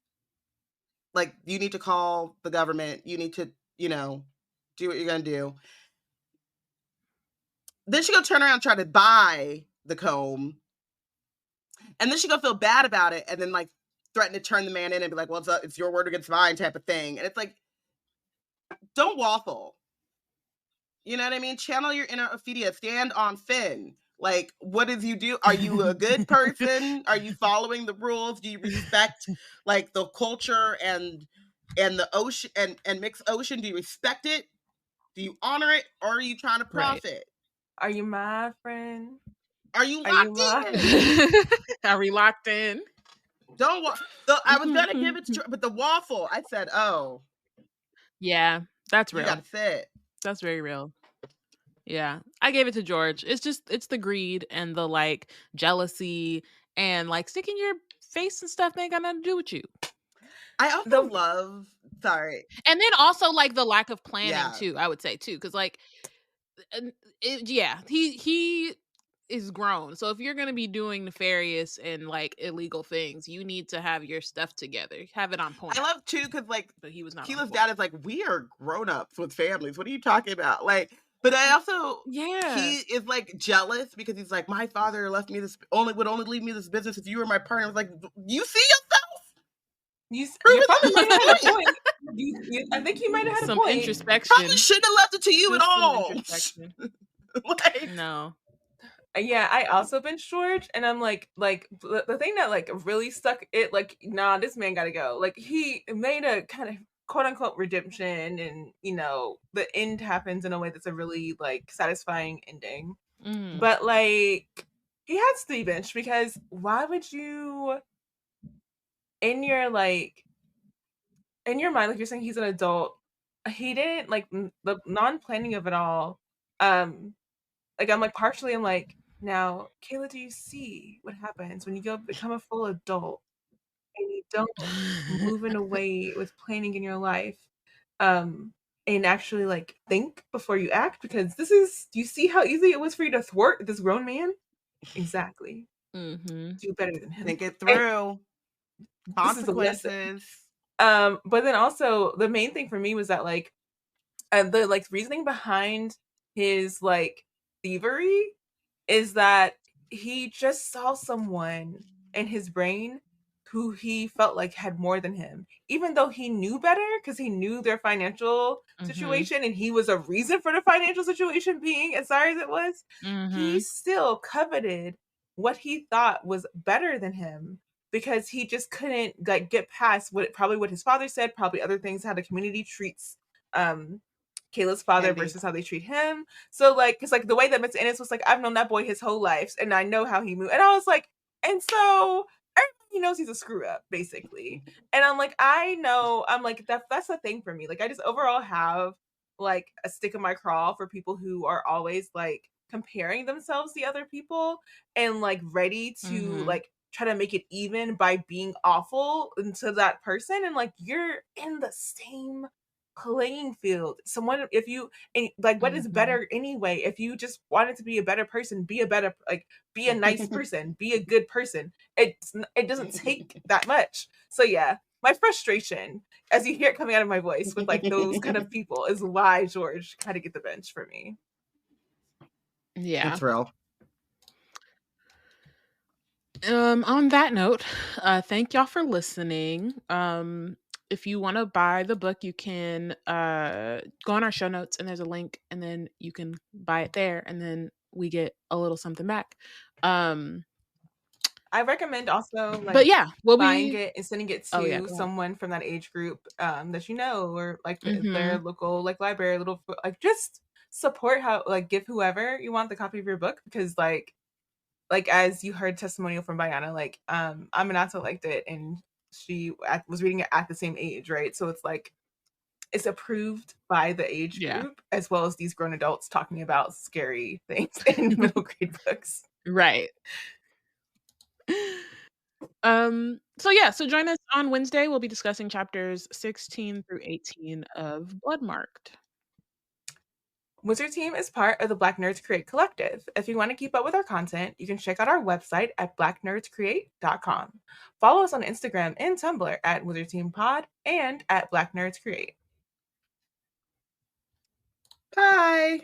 like, you need to call the government, you need to, you know, do what you're gonna do. Then she gonna turn around and try to buy the comb, and then she gonna feel bad about it, and then, like, threaten to turn the man in and be like, well, it's your word against mine type of thing. And it's like, don't waffle. You know what I mean? Channel your inner Ophelia. Stand on Finn. Like, what does you do? Are you a good person? Are you following the rules? Do you respect, like, the culture and the ocean and mixed ocean? Do you respect it? Do you honor it? Or are you trying to profit? Right. Are you my friend? Are you locked in? Are we locked in? Don't I was gonna give it to, but the waffle, I said, oh, yeah, that's real. You gotta sit. That's very real. Yeah, I gave it to George. It's the greed and the, like, jealousy and, like, sticking your face and stuff ain't got nothing to do with you. I also love, sorry, and then also, like, the lack of planning too. I would say too, because, like, he is grown. So if you're going to be doing nefarious and, like, illegal things, you need to have your stuff together, have it on point. I love too, because, like, but he was not. Keela's dad is like, we are grown-ups with families. What are you talking about? Like, but I also, he is, like, jealous because he's like, my father left me would only leave me this business if you were my partner. I was like, you see yourself? Your father might have had a point. I think he might have had some a point. Introspection. Probably shouldn't have left it to you at all. Like, no. Yeah, I also been George, and I'm like the thing that, like, really stuck it, like, nah, this man gotta go. Like, he made a kind of quote unquote redemption, and, you know, the end happens in a way that's a really, like, satisfying ending. But, like, he has to be benched, because why would you, in your mind, like, you're saying he's an adult, he didn't, like, the non-planning of it all, like, I'm like, now, Kayla, do you see what happens when you become a full adult and you don't move in a way with planning in your life, and actually, like, think before you act? Because do you see how easy it was for you to thwart this grown man? Exactly. Do better than him. Think it through. Consequences. But then also, the main thing for me was that, like, the, like, reasoning behind his, like, thievery is that he just saw someone in his brain who he felt like had more than him, even though he knew better, because he knew their financial situation, and he was a reason for the financial situation being as dire as it was. He still coveted what he thought was better than him, because he just couldn't, like, get past what his father said, probably other things, how the community treats Kayla's father versus how they treat him. So, like, because, like, the way that Mr. Ennis was like, I've known that boy his whole life, and I know how he moved. And I was like, and so everybody knows he's a screw up, basically. And I'm like, I know, I'm like, that's the thing for me. Like, I just overall have, like, a stick in my craw for people who are always, like, comparing themselves to other people and, like, ready to like try to make it even by being awful to that person. And, like, you're in the same playing field. Someone, if you, like, what is better anyway? If you just wanted to be a better person, be a better, like, be a nice person, be a good person. It doesn't take that much. So yeah, my frustration, as you hear it coming out of my voice with like those kind of people, is why George had to get the bench for me. Yeah. It's real. On that note, thank y'all for listening. If you want to buy the book, you can go on our show notes and there's a link, and then you can buy it there, and then we get a little something back. I recommend also, like, but yeah, buying it and sending it to someone from that age group that you know, or like their local like library, little, like, just support, how, like, give whoever you want the copy of your book, because like as you heard testimonial from Bayana, like Aminata liked it and she was reading it at the same age, right? So it's like it's approved by the age group, as well as these grown adults talking about scary things in middle grade books. Right. So join us on Wednesday. We'll be discussing chapters 16 through 18 of Bloodmarked. Wizard Team is part of the Black Nerds Create Collective. If you want to keep up with our content, you can check out our website at blacknerdscreate.com. Follow us on Instagram and Tumblr at Wizard Team Pod and at Black Nerds Create. Bye.